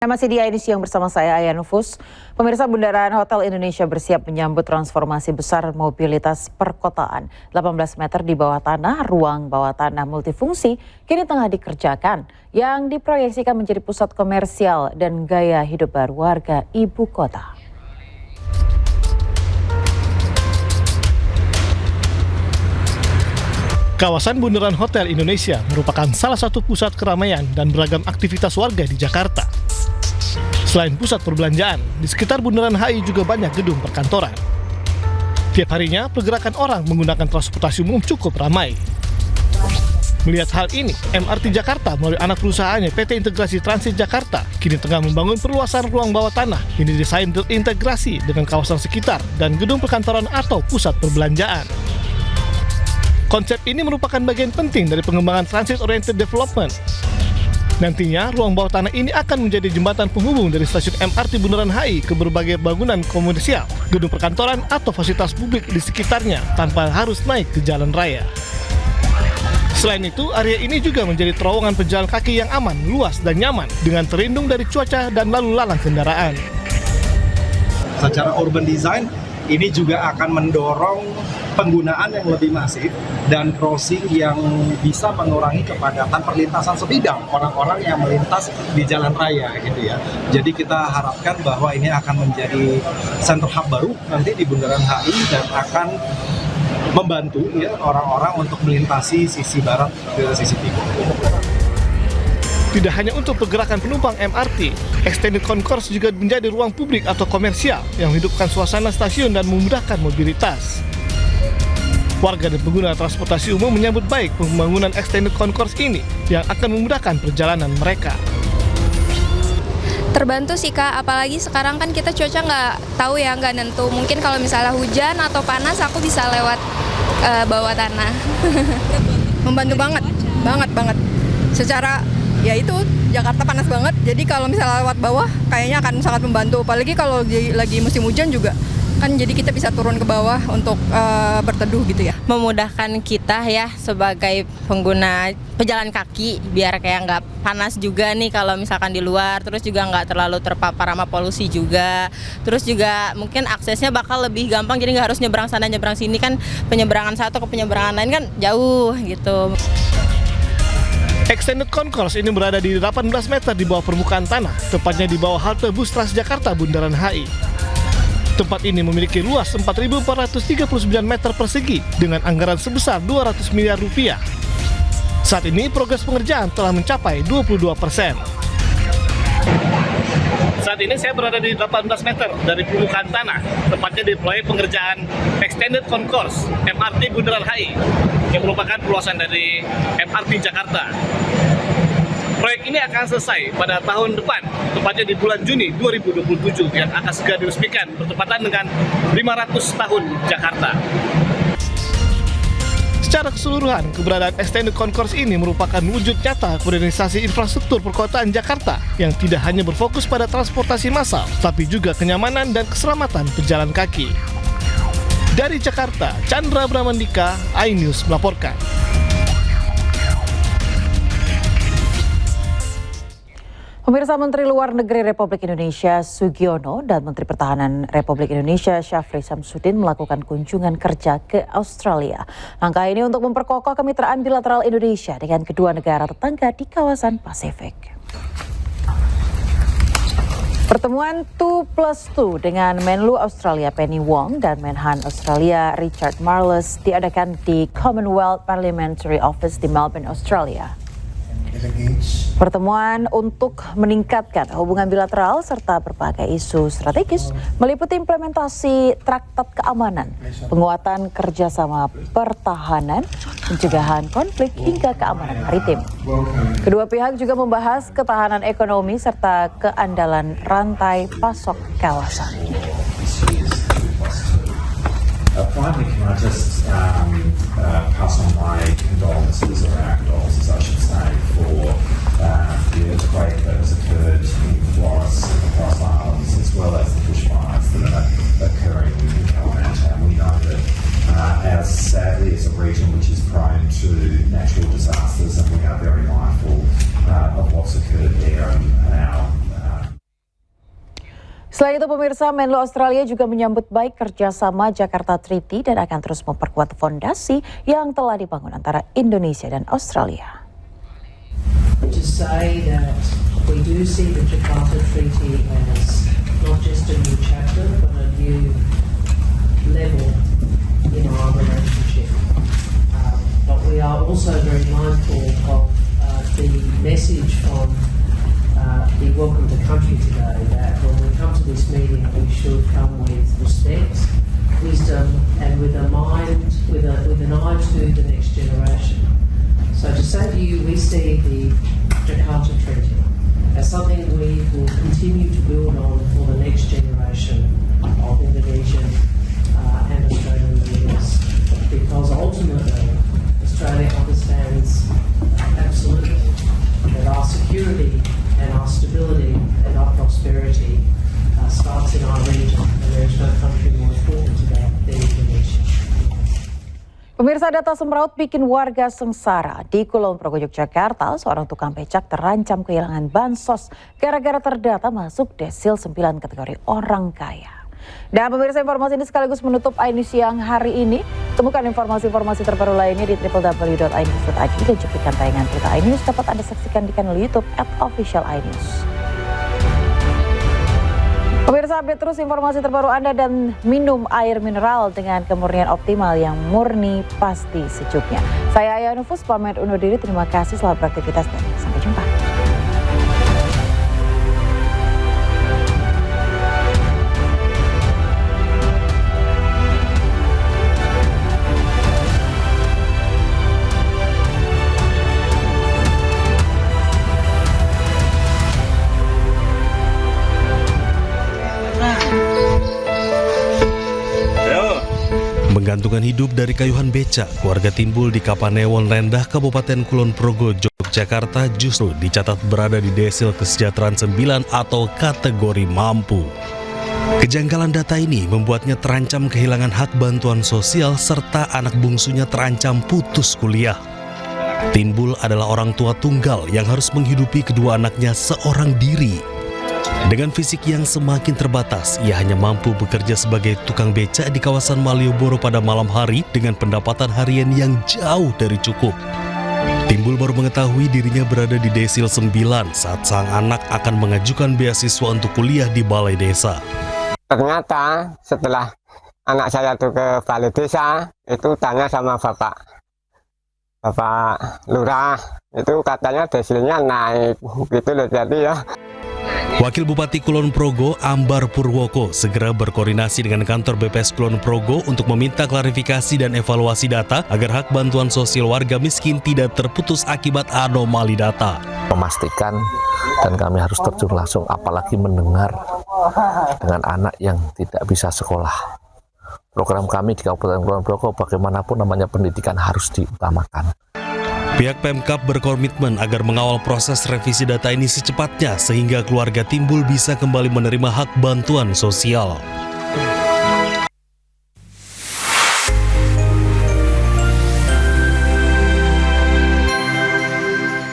Masih di INI Siang bersama saya Aya Nufus. Pemirsa, Bundaran Hotel Indonesia bersiap menyambut transformasi besar mobilitas perkotaan. 18 meter di bawah tanah, ruang bawah tanah multifungsi kini tengah dikerjakan yang diproyeksikan menjadi pusat komersial dan gaya hidup baru warga ibu kota. Kawasan Bundaran Hotel Indonesia merupakan salah satu pusat keramaian dan beragam aktivitas warga di Jakarta. Selain pusat perbelanjaan, di sekitar Bundaran HI juga banyak gedung perkantoran. Tiap harinya, pergerakan orang menggunakan transportasi umum cukup ramai. Melihat hal ini, MRT Jakarta melalui anak perusahaannya PT Integrasi Transit Jakarta kini tengah membangun perluasan ruang bawah tanah yang didesain terintegrasi dengan kawasan sekitar dan gedung perkantoran atau pusat perbelanjaan. Konsep ini merupakan bagian penting dari pengembangan transit-oriented development. Nantinya, ruang bawah tanah ini akan menjadi jembatan penghubung dari stasiun MRT Bundaran HI ke berbagai bangunan komersial, gedung perkantoran, atau fasilitas publik di sekitarnya tanpa harus naik ke jalan raya. Selain itu, area ini juga menjadi terowongan pejalan kaki yang aman, luas, dan nyaman dengan terlindung dari cuaca dan lalu lalang kendaraan. Secara urban design, ini juga akan mendorong penggunaan yang lebih masif dan crossing yang bisa mengurangi kepadatan perlintasan sebidang orang-orang yang melintas di jalan raya gitu ya. Jadi kita harapkan bahwa ini akan menjadi center hub baru nanti di Bundaran HI dan akan membantu ya orang-orang untuk melintasi sisi barat ke sisi timur. Tidak hanya untuk pergerakan penumpang MRT, Extended Concourse juga menjadi ruang publik atau komersial yang menghidupkan suasana stasiun dan memudahkan mobilitas. Warga dan pengguna transportasi umum menyambut baik pembangunan Extended Concourse ini yang akan memudahkan perjalanan mereka. Terbantu sih Kak, apalagi sekarang kan kita cuaca nggak tahu ya, nggak nentu. Mungkin kalau misalnya hujan atau panas aku bisa lewat bawah tanah. Membantu banget. Secara ya itu Jakarta panas banget, jadi kalau misalnya lewat bawah kayaknya akan sangat membantu. Apalagi kalau lagi musim hujan juga kan, jadi kita bisa turun ke bawah untuk berteduh gitu ya. Memudahkan kita ya sebagai pengguna pejalan kaki biar kayak nggak panas juga nih kalau misalkan di luar, terus juga nggak terlalu terpapar sama polusi juga, terus juga mungkin aksesnya bakal lebih gampang, jadi nggak harus nyebrang sana nyebrang sini kan, penyeberangan satu ke penyeberangan lain kan jauh gitu. Extended Concourse ini berada di 18 meter di bawah permukaan tanah, tepatnya di bawah halte bus Transjakarta Bundaran HI. Tempat ini memiliki luas 4.439 meter persegi dengan anggaran sebesar 200 miliar rupiah. Saat ini progres pengerjaan telah mencapai 22%. Saat ini saya berada di 18 meter dari permukaan tanah, tepatnya di proyek pengerjaan Extended Concourse MRT Bundaran HI yang merupakan perluasan dari MRT Jakarta. Proyek ini akan selesai pada tahun depan, tepatnya di bulan Juni 2027 yang akan segera diresmikan bertepatan dengan 500 tahun Jakarta. Secara keseluruhan, keberadaan Extended Concourse ini merupakan wujud nyata modernisasi infrastruktur perkotaan Jakarta yang tidak hanya berfokus pada transportasi massal, tapi juga kenyamanan dan keselamatan pejalan kaki. Dari Jakarta, Chandra Bramandika, iNews melaporkan. Pemirsa, Menteri Luar Negeri Republik Indonesia Sugiono dan Menteri Pertahanan Republik Indonesia Syafri Samsudin melakukan kunjungan kerja ke Australia. Langkah ini untuk memperkokoh kemitraan bilateral Indonesia dengan kedua negara tetangga di kawasan Pasifik. Pertemuan 2+2 dengan Menlu Australia Penny Wong dan Menhan Australia Richard Marles diadakan di Commonwealth Parliamentary Office di Melbourne, Australia. Pertemuan untuk meningkatkan hubungan bilateral serta berbagai isu strategis meliputi implementasi traktat keamanan, penguatan kerjasama pertahanan, pencegahan konflik hingga keamanan maritim. Kedua pihak juga membahas ketahanan ekonomi serta keandalan rantai pasok kawasan. Finally, can I just pass on my condolences, or our condolences, I should say, for the earthquake that has occurred in Flores Islands, as well as the bushfires that are occurring in Kalimantan. We know that as sadly as a region which is prone to natural disasters, and we are very mindful of what's occurred there, and our Selain itu pemirsa, Menlu Australia juga menyambut baik kerjasama Jakarta Treaty dan akan terus memperkuat fondasi yang telah dibangun antara Indonesia dan Australia. To say that we do see the Jakarta Treaty as not just a new chapter but a new level in our relationship. But we are also very mindful of the message from the Welcome to Country today, that when we come to this meeting we should come with respect, wisdom and with an eye to the next generation. So to say to you, we see the Jakarta Treaty as something we will continue to build on for the next generation of Indonesian and Australian leaders, because ultimately Australia understands absolutely that our security and our stability and our prosperity starts in our region, and there is no country more important to that than Indonesia. Pemirsa, data semraut bikin warga sengsara. Di Kulon Progo, Yogyakarta, seorang tukang becak terancam kehilangan bansos gara-gara terdata masuk desil 9 kategori orang kaya. Dan pemirsa, informasi ini sekaligus menutup iNews siang hari ini. Temukan informasi-informasi terbaru lainnya di www.inews.id dan cuplikan tayangan berita iNews dapat Anda saksikan di kanal YouTube @officialinews. Pemirsa, update terus informasi terbaru Anda dan minum air mineral dengan kemurnian optimal yang murni pasti secuknya. Saya Aya Nufus, pamit undur diri. Terima kasih, selamat beraktivitas dan sampai jumpa. Menggantungkan hidup dari kayuhan becak, warga Timbul di Kapanewon Rendah, Kabupaten Kulon Progo, Yogyakarta justru dicatat berada di desil kesejahteraan 9 atau kategori mampu. Kejanggalan data ini membuatnya terancam kehilangan hak bantuan sosial serta anak bungsunya terancam putus kuliah. Timbul adalah orang tua tunggal yang harus menghidupi kedua anaknya seorang diri. Dengan fisik yang semakin terbatas, ia hanya mampu bekerja sebagai tukang becak di kawasan Malioboro pada malam hari dengan pendapatan harian yang jauh dari cukup. Timbul baru mengetahui dirinya berada di desil 9 saat sang anak akan mengajukan beasiswa untuk kuliah di balai desa. Ternyata setelah anak saya tuh ke balai desa, itu tanya sama Bapak Lurah, itu katanya desilnya naik, gitu loh, jadi ya. Wakil Bupati Kulon Progo, Ambar Purwoko, segera berkoordinasi dengan kantor BPS Kulon Progo untuk meminta klarifikasi dan evaluasi data agar hak bantuan sosial warga miskin tidak terputus akibat anomali data. Memastikan dan kami harus terjun langsung, apalagi mendengar dengan anak yang tidak bisa sekolah. Program kami di Kabupaten Kulon Progo bagaimanapun namanya pendidikan harus diutamakan. Pihak Pemkab berkomitmen agar mengawal proses revisi data ini secepatnya sehingga keluarga Timbul bisa kembali menerima hak bantuan sosial.